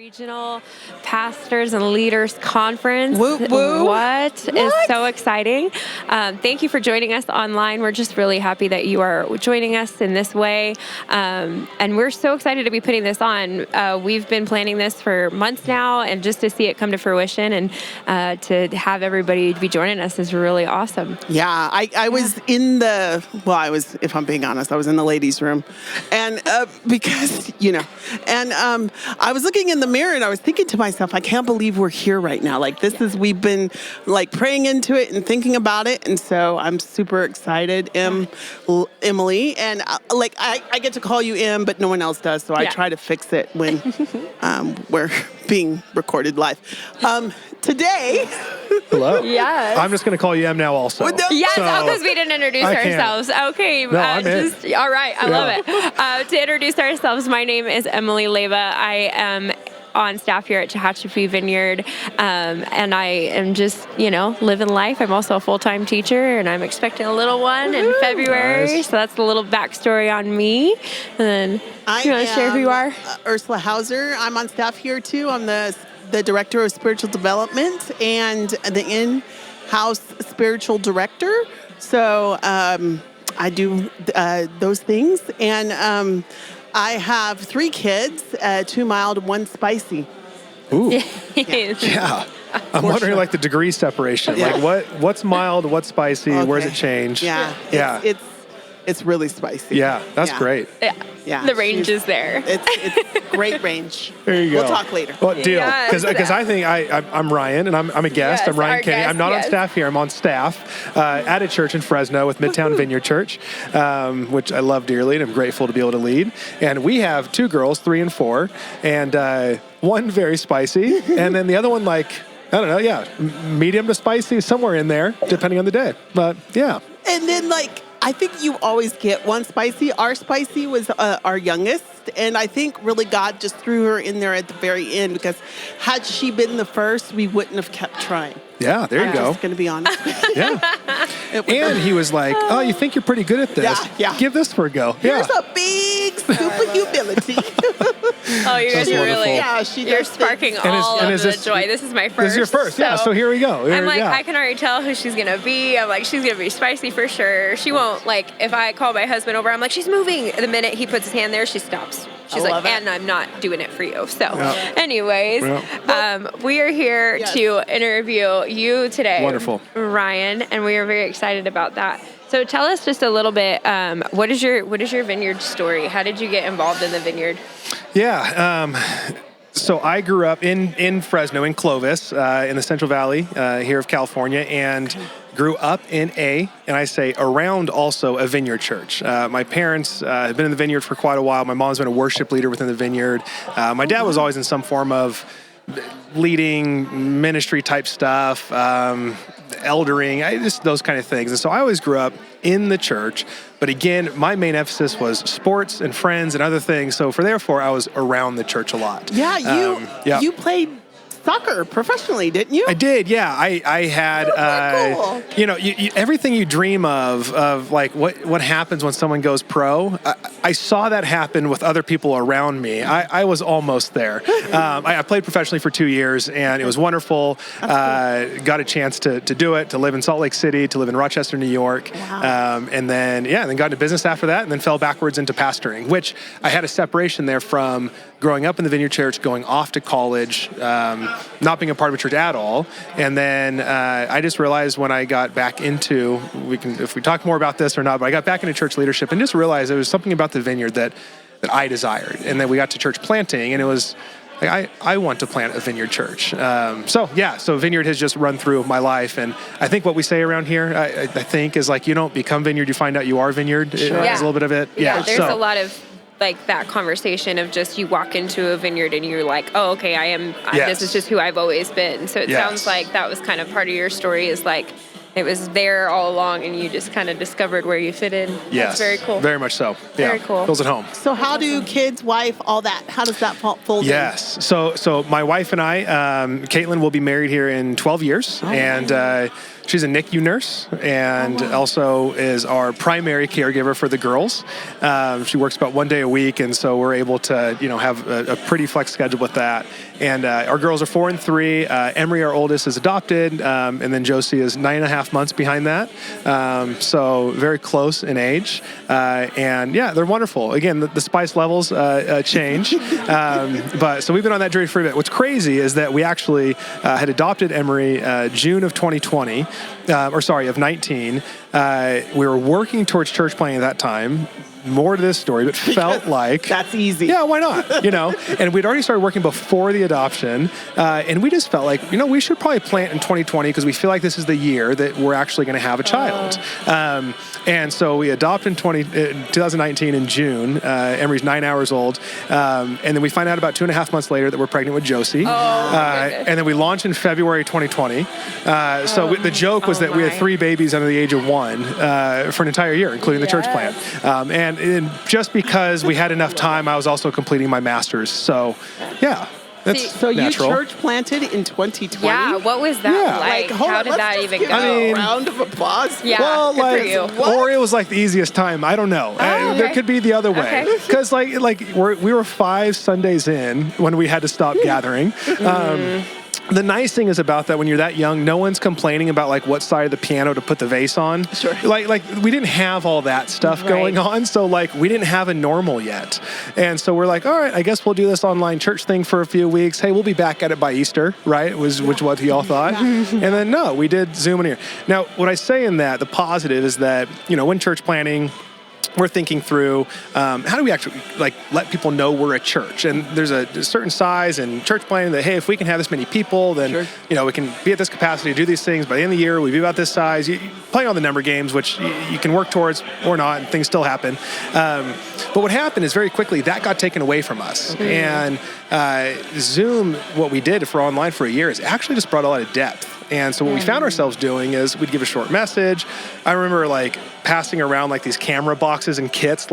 Regional Pastors and Leaders Conference. Woo, woo. What is so exciting. Thank you for joining us online. We're just really happy that you are joining us in this way. And we're so excited to be putting this on. We've been planning this for months now, and just to see it come to fruition and to have everybody be joining us is really awesome. Yeah, I was in the, if I'm being honest, I was in the ladies' room. And because, and I was looking in the mirror and I was thinking to myself, I can't believe we're here right now. Like we've been like praying into it and thinking about it. And so I'm super excited, Emily. And I get to call you Em, but no one else does. So I try to fix it when we're being recorded live. Today. Hello. Yes. I'm just going to call you Em now also. Yes, because we didn't introduce ourselves. Okay. No, I'm in. All right. I love it. To introduce ourselves, my name is Emily Leyva. I am on staff here at Tehachapi Vineyard, and I am just, living life. I'm also a full-time teacher, and I'm expecting a little one in February. Nice. So that's a little backstory on me. And then you want to share who you are? Ursula Hauser. I'm on staff here too. I'm the Director of Spiritual Development and the in-house spiritual director. So I do those things. And I have 3 kids, 2 mild, 1 spicy. Ooh. Yeah. I'm wondering the degree separation. Yeah. Like what's mild, what's spicy, where does it change? Yeah. It's really spicy. Yeah, that's great. Yeah. The range is there. It's great range. There you go. We'll talk later. Well, deal. Yes. Because I think I'm Ryan, and I'm a guest. Yes, I'm Ryan our Kenny. guest, I'm not on yes. staff here. I'm on staff at a church in Fresno with Midtown Vineyard Church, which I love dearly, and I'm grateful to be able to lead. And we have 2 girls, 3 and 4, and one very spicy, and then the other one medium to spicy, somewhere in there, depending on the day. But yeah. And then I think you always get 1 spicy. Our spicy was our youngest. And I think really God just threw her in there at the very end, because had she been the first, we wouldn't have kept trying. Yeah, there you go. I'm just going to be honest. Yeah. And he was like, oh, you think you're pretty good at this? Yeah. Give this for a go. Here's a big super humility. Oh, you guys are really, you're does sparking things. all of is the this- joy. This is my first. This is your first, so here we go. I'm like, I can already tell who she's going to be. I'm like, she's going to be spicy for sure. She won't, if I call my husband over, I'm like, she's moving. The minute he puts his hand there, she stops. She's like, and I'm not doing it for you. So anyways, we are here to interview you today. Wonderful. Ryan, and we are very excited about that. So tell us just a little bit, what is your vineyard story? How did you get involved in the vineyard? Yeah. So I grew up in Fresno, in Clovis, in the Central Valley here of California, and grew up in around also a vineyard church. My parents have been in the vineyard for quite a while. My mom's been a worship leader within the vineyard. My dad was always in some form of leading ministry type stuff, eldering, just those kind of things. And so I always grew up in the church. But again, my main emphasis was sports and friends and other things. So therefore, I was around the church a lot. Yeah, you played soccer professionally, didn't you? I did, yeah. I had, cool. Everything you dream of what happens when someone goes pro. I saw that happen with other people around me. I was almost there. I played professionally for 2 years, and it was wonderful. Got a chance to do it, to live in Salt Lake City, to live in Rochester, New York. Wow. And then got into business after that, and then fell backwards into pastoring, which I had a separation there from growing up in the Vineyard Church, going off to college, not being a part of a church at all. And then I just realized when I got back into, if we talk more about this or not, but I got back into church leadership and just realized there was something about the Vineyard that I desired. And then we got to church planting, and it was like, I want to plant a Vineyard church. So Vineyard has just run through my life. And I think what we say around here, I think, is you don't become Vineyard, you find out you are Vineyard. Sure. There's a little bit of it. Yeah, there's a lot of that conversation of just you walk into a vineyard and you're like, oh, okay, this is just who I've always been. So it sounds like that was kind of part of your story, is It was there all along, and you just kind of discovered where you fit in. Yes. That's very cool. Very much so. Very cool. Feels at home. So how do kids, wife, all that, how does that fold in? Yes. So my wife and I, Caitlin, will be married here in 12 years. And she's a NICU nurse and also is our primary caregiver for the girls. She works about 1 day a week, and so we're able to, have a pretty flex schedule with that. And our girls are 4 and 3. Emery, our oldest, is adopted, and then Josie is 9.5 months behind that. So very close in age. And yeah, they're wonderful. Again, the spice levels change. But so we've been on that journey for a bit. What's crazy is that we actually had adopted Emery June of 2020. Of 19. We were working towards church planting at that time. More to this story, but felt like that's easy. Yeah, why not? And we'd already started working before the adoption, and we just felt like we should probably plant in 2020 because we feel like this is the year that we're actually going to have a child. And so we adopted in 2019 in June. Emery's 9 hours old, and then we find out about 2.5 months later that we're pregnant with Josie. And then we launched in February 2020. The joke was that we had 3 babies under the age of 1 for an entire year, including the church plant. And just because we had enough time, I was also completing my master's. So, yeah. So natural. You church planted in 2020? Yeah, what was that like? How did that even go? A round of applause. Yeah, well, good for you. Or it was like the easiest time. I don't know. There could be the other way. Because we were 5 Sundays in when we had to stop gathering. The nice thing is about that when you're that young, no one's complaining about what side of the piano to put the vase on. Sure. Like we didn't have all that stuff going on, so we didn't have a normal yet. And so we're like, all right, I guess we'll do this online church thing for a few weeks. Hey, we'll be back at it by Easter, right? Which what we all thought. And then no, we did Zoom in here. Now, what I say in that, the positive is that, when church planning, we're thinking through how do we actually let people know we're a church, and there's a certain size and church planning that, hey, if we can have this many people, then we can be at this capacity to do these things. By the end of the year, we'll be about this size. You play all the number games, which you can work towards or not, and things still happen. But what happened is very quickly that got taken away from us, and Zoom, what we did for online for a year, is actually just brought a lot of depth. And so what we found ourselves doing is we'd give a short message. I remember passing around these camera boxes and kits,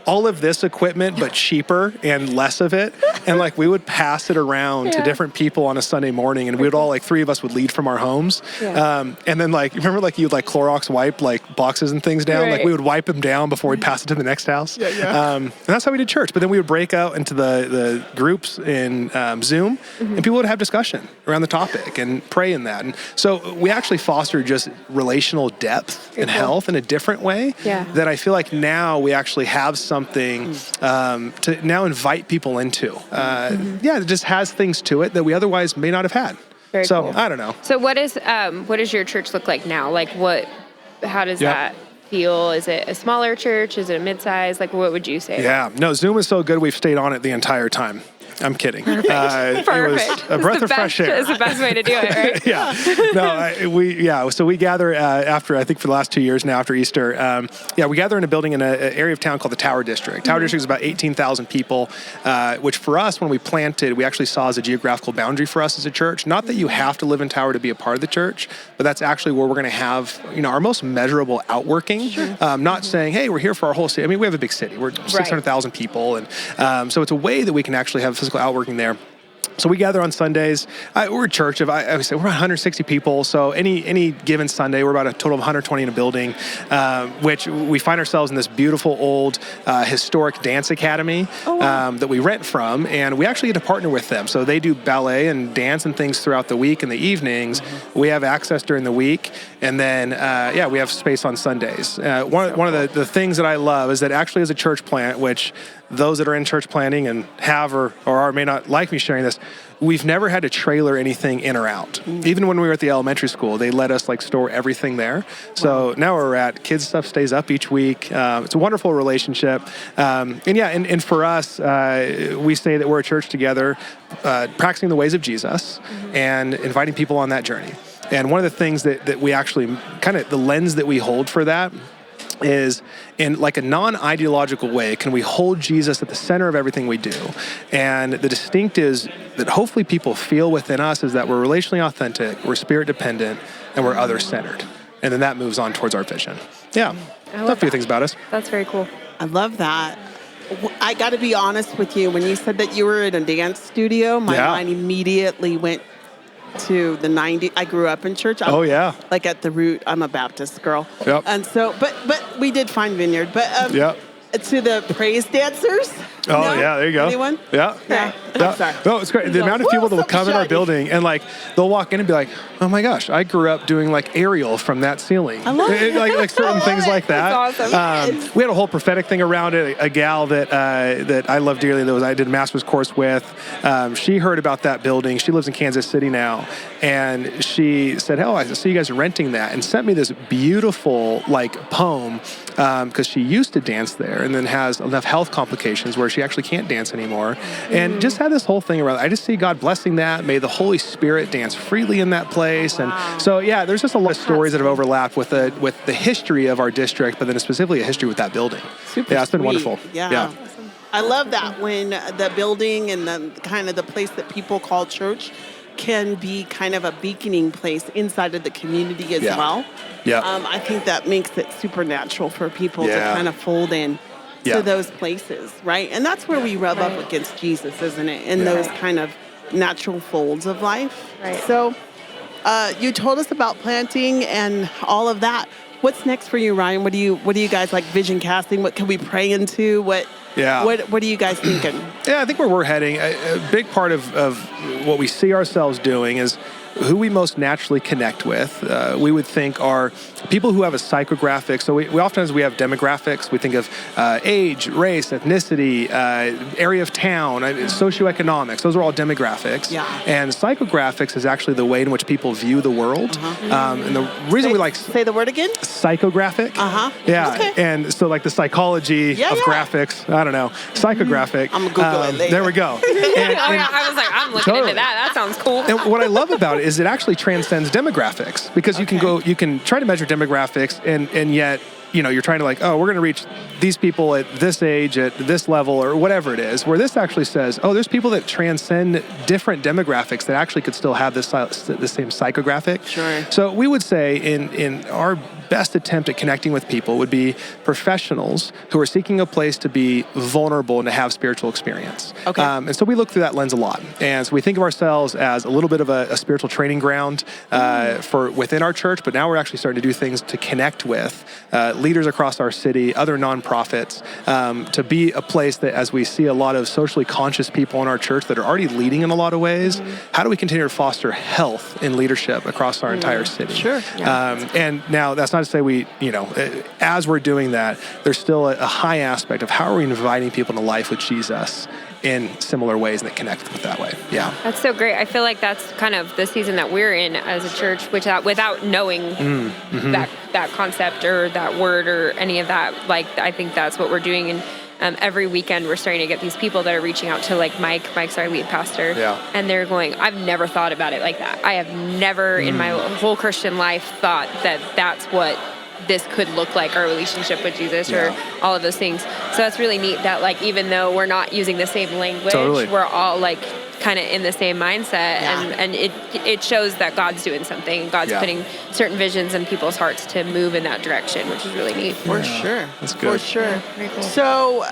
all of this equipment, but cheaper and less of it. And we would pass it around to different people on a Sunday morning, and we would all 3 of us would lead from our homes. And then remember you'd Clorox wipe boxes and things down. We would wipe them down before we'd pass it to the next house. And that's how we did church. But then we would break out into the groups in Zoom, and people would have discussion around the topic and pray in that. And so we actually foster just relational depth and health in a different way that I feel like now we actually have something to now invite people into. It just has things to it that we otherwise may not have had. Very cool. I don't know. So what does your church look like now? How does that feel? Is it a smaller church? Is it a mid-size? What would you say? Yeah, no, Zoom is so good we've stayed on it the entire time. I'm kidding. Perfect. It was a breath of fresh air. It's the best way to do it, right? So we gather after, I think for the last 2 years now after Easter, we gather in a building in an area of town called the Tower District. Tower District is about 18,000 people, which for us, when we planted, we actually saw as a geographical boundary for us as a church. Not that you have to live in Tower to be a part of the church, but that's actually where we're going to have, our most measurable outworking. Not saying, hey, we're here for our whole city. I mean, we have a big city. We're 600,000 people. And so it's a way that we can actually have physical outworking there. So we gather on Sundays. We're a church of, I would say, we're 160 people. So any given Sunday, we're about a total of 120 in a building, which we find ourselves in this beautiful old historic dance academy that we rent from. And we actually get to partner with them. So they do ballet and dance and things throughout the week and the evenings. We have access during the week. And then, we have space on Sundays. One of the things that I love is that actually as a church plant, which those that are in church planting and have or are may not like me sharing this, we've never had to trailer anything in or out. Even when we were at the elementary school, they let us store everything there. So now where we're at, kids' stuff stays up each week. It's a wonderful relationship. And for us, we say that we're a church together, practicing the ways of Jesus and inviting people on that journey. And one of the things that we actually kind of the lens that we hold for that is in a non-ideological way, can we hold Jesus at the center of everything we do? And the distinct is that hopefully people feel within us is that we're relationally authentic, we're spirit dependent, and we're other-centered. and then that moves on towards our vision. Yeah, I a love few that. things about us. That's very cool. I love that. I got to be honest with you. When you said that you were in a dance studio, my mind immediately went to the 90s. I grew up in church. Oh, yeah. Like at the root, I'm a Baptist girl. Yep. And so, but we did find Vineyard. But Yep. to the praise dancers. Oh, No? yeah, there you go. Anyone? Yeah. Yeah. Yeah. I'm sorry. No, it's great. The amount of people that will come in our building and like they'll walk in and be like, "Oh my gosh, I grew up doing like aerial from that ceiling." I love it. Like certain things like that. That's awesome. We had a whole prophetic thing around it. A gal that I love dearly, that I did a master's course with. She heard about that building. She lives in Kansas City now, and she said, "Oh, I see you guys are renting that," and sent me this beautiful like poem because she used to dance there and then has enough health complications where she actually can't dance anymore, and just had this whole thing around. I just see God blessing that. May the Holy Spirit dance freely in that place. Wow. And so, yeah, there's just a lot of stories that have overlapped with the history of our district, but then specifically a history with that building. Super Yeah, it's been sweet. wonderful. Yeah. I love that when the building and the kind of the place that people call church can be kind of a beaconing place inside of the community as well. Yeah. I think that makes it supernatural for people to Yeah. kind of fold in Yeah. to those places, right? And that's where we rub up against Jesus, isn't it? In those kind of natural folds of life. Right. So you told us about planting and all of that. What's next for you, Ryan? What do you guys like vision casting? What can we pray into? What are you guys thinking? Yeah, I think where we're heading, a big part of what we see ourselves doing is who we most naturally connect with. We would think are people who have a psychographic. So we oftentimes have demographics. We think of age, race, ethnicity, area of town, socioeconomics. Those are all demographics. Yeah. And psychographics is actually the way in which people view the world. And the reason we like say the word again. Psychographic. Yeah. Okay. And so like the psychology of graphics. I don't know. Psychographic. I'm gonna Google it later. There we go. I was like, I'm looking into that. That sounds cool. And what I love about it is it actually transcends demographics, because you can try to measure demographics and yet, you're trying to like, oh, we're going to reach these people at this age, at this level, or whatever it is, where this actually says, oh, there's people that transcend different demographics that actually could still have the same psychographic. Sure. So we would say in our best attempt at connecting with people would be professionals who are seeking a place to be vulnerable and to have spiritual experience. Okay. And so we look through that lens a lot. And so we think of ourselves as a little bit of a spiritual training ground for within our church, but now we're actually starting to do things to connect with leaders across our city, other nonprofits, to be a place that, as we see a lot of socially conscious people in our church that are already leading in a lot of ways, how do we continue to foster health in leadership across our entire city? Sure. And now that's not to say we, as we're doing that, there's still a high aspect of how are we inviting people into life with Jesus in similar ways that connect with that way. Yeah. That's so great. I feel like that's kind of the season that we're in as a church, without knowing that concept or that word or any of that. Like, I think that's what we're doing. And every weekend we're starting to get these people that are reaching out to like Mike's our lead pastor. Yeah. And they're going, I've never thought about it like that. I have never in my whole Christian life thought that that's what this could look like, our relationship with Jesus or all of those things. So that's really neat that like, even though we're not using the same language, we're all like kind of in the same mindset, and it shows that God's doing something. God's putting certain visions in people's hearts to move in that direction, which is really neat. For sure. That's good. For sure. Very cool. So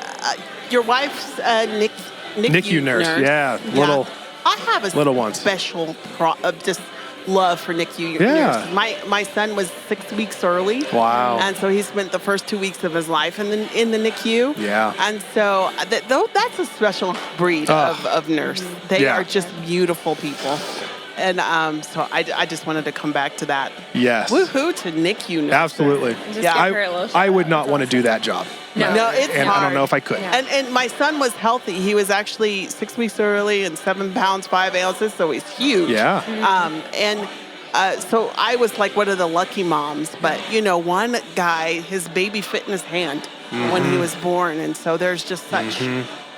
your wife's NICU nurse. Yeah. Little. I have a little ones. special just love for NICU Yeah. nurses. My son was 6 weeks early. Wow. And so he spent the first 2 weeks of his life in the NICU. Yeah. And so that's a special breed of nurse. They are just beautiful people. And so I just wanted to come back to that. Yes. Woohoo to NICU nurses. And Absolutely. just give her a little I shout would out. not want to do that job. No, it's and hard. I don't know if I could. Yeah. And my son was healthy. He was actually 6 weeks early and 7 pounds, 5 ounces, so he's huge. Yeah. So I was like one of the lucky moms. But, one guy, his baby fit in his hand when he was born. And so there's just such,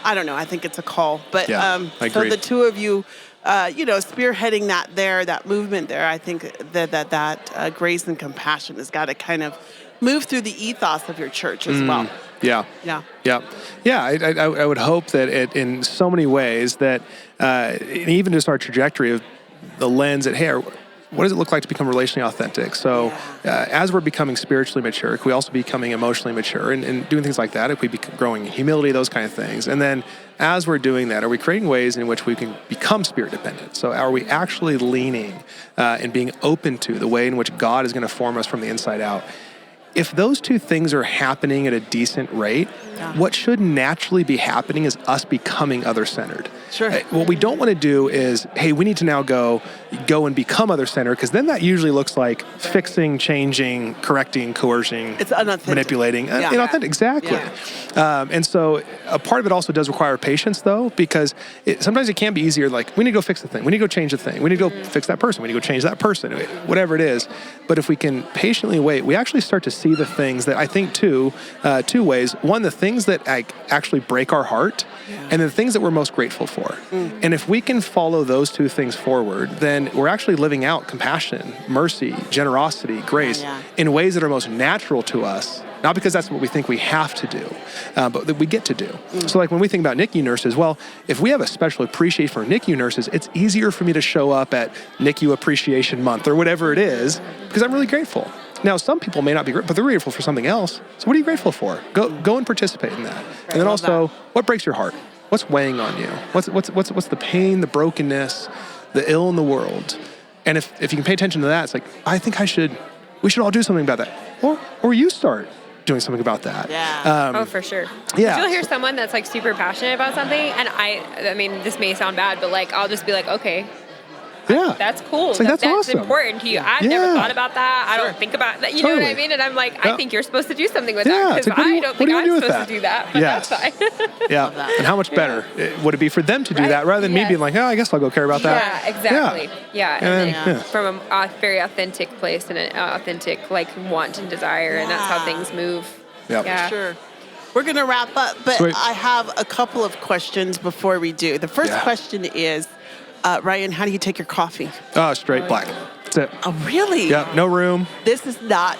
I don't know, I think it's a call. But I so agree. the two of you, spearheading that movement there, I think that grace and compassion has got to kind of move through the ethos of your church as well. Yeah. Yeah. Yeah. Yeah. I would hope that in so many ways that even just our trajectory of the lens at, hey, what does it look like to become relationally authentic? So as we're becoming spiritually mature, could we also be becoming emotionally mature and doing things like that? If we be growing in humility, those kind of things. And then as we're doing that, are we creating ways in which we can become spirit dependent? So are we actually leaning and being open to the way in which God is going to form us from the inside out? If those two things are happening at a decent rate, what should naturally be happening is us becoming other-centered. Sure. What we don't want to do is, hey, we need to now go and become other-centered, because then that usually looks like fixing, changing, correcting, coercing, it's unauthentic. Manipulating. Inauthentic, exactly. Yeah. And so a part of it also does require patience, though, because sometimes it can be easier, like, we need to go fix the thing. We need to go change the thing. We need to go fix that person. We need to go change that person, whatever it is. But if we can patiently wait, we actually start to see the things that I think two ways. One, the things that actually break our heart, and the things that we're most grateful for. And if we can follow those two things forward, then we're actually living out compassion, mercy, generosity, grace in ways that are most natural to us. Not because that's what we think we have to do, but that we get to do. So like when we think about NICU nurses, well, if we have a special appreciation for NICU nurses, it's easier for me to show up at NICU Appreciation Month or whatever it is, because I'm really grateful. Now, some people may not be grateful, but they're grateful for something else. So what are you grateful for? Go and participate in that. And then also, what breaks your heart? What's weighing on you? What's the pain, the brokenness, the ill in the world? And if you can pay attention to that, it's like, I think we should all do something about that. Or you start doing something about that. Oh, for sure. Yeah. You'll hear someone that's like super passionate about something, and I mean, this may sound bad, but like, I'll just be like, okay. Yeah. That's cool. It's like, that's awesome. Important to you. I've never thought about that. I don't think about that. You know what I mean? And I'm like, I think you're supposed to do something with that, because I don't think I'm supposed to do that. But that's fine. And how much better would it be for them to do that rather than me being like, oh, I guess I'll go care about that. Yeah, exactly. And from a very authentic place and an authentic like want and desire, and that's how things move. For sure. We're going to wrap up, but I have a couple of questions before we do. The first question is, Ryan, how do you take your coffee? Straight black. That's it. Oh, really? Yeah, no room. This is not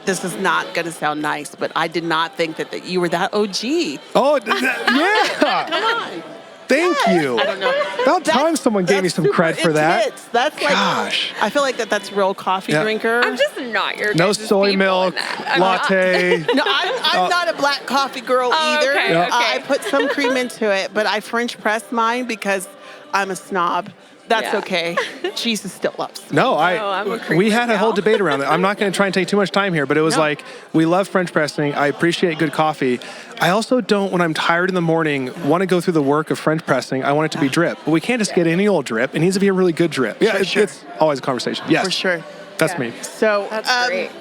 going to sound nice, but I did not think that you were that OG. Oh, yeah. Come on. Thank you. I don't know. About time someone gave me some cred for that. That's like, gosh. I feel like that's real coffee drinker. I'm just not your no soy milk, latte. No, I'm not a black coffee girl either. Okay, I put some cream into it, but I French press mine because I'm a snob. That's okay. Jesus still loves. No, I'm a we had a whole debate around that. I'm not going to try and take too much time here, but it was like, we love French pressing. I appreciate good coffee. I also don't, when I'm tired in the morning, want to go through the work of French pressing. I want it to be drip. But we can't just get any old drip. It needs to be a really good drip. Yeah, it's always a conversation. Yes. For sure. That's me. So, that's great.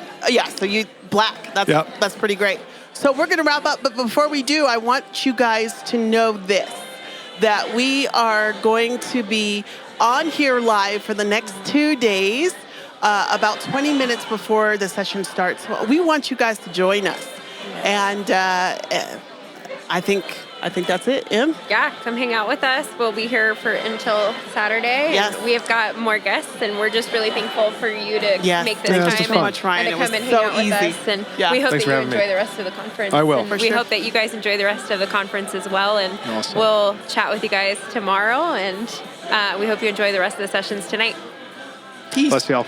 So you black. That's pretty great. So we're going to wrap up. But before we do, I want you guys to know this, that we are going to be on here live for the next 2 days, about 20 minutes before the session starts. We want you guys to join us. And I think that's it. Em? Yeah, come hang out with us. We'll be here until Saturday. Yes. And we have got more guests, and we're just really thankful for you to make this time so much, Ryan. and to come and hang out with us. And we hope that you enjoy the rest of the conference. I will. And we hope that you guys enjoy the rest of the conference as well. And awesome. We'll chat with you guys tomorrow. And we hope you enjoy the rest of the sessions tonight. Peace. Bless y'all.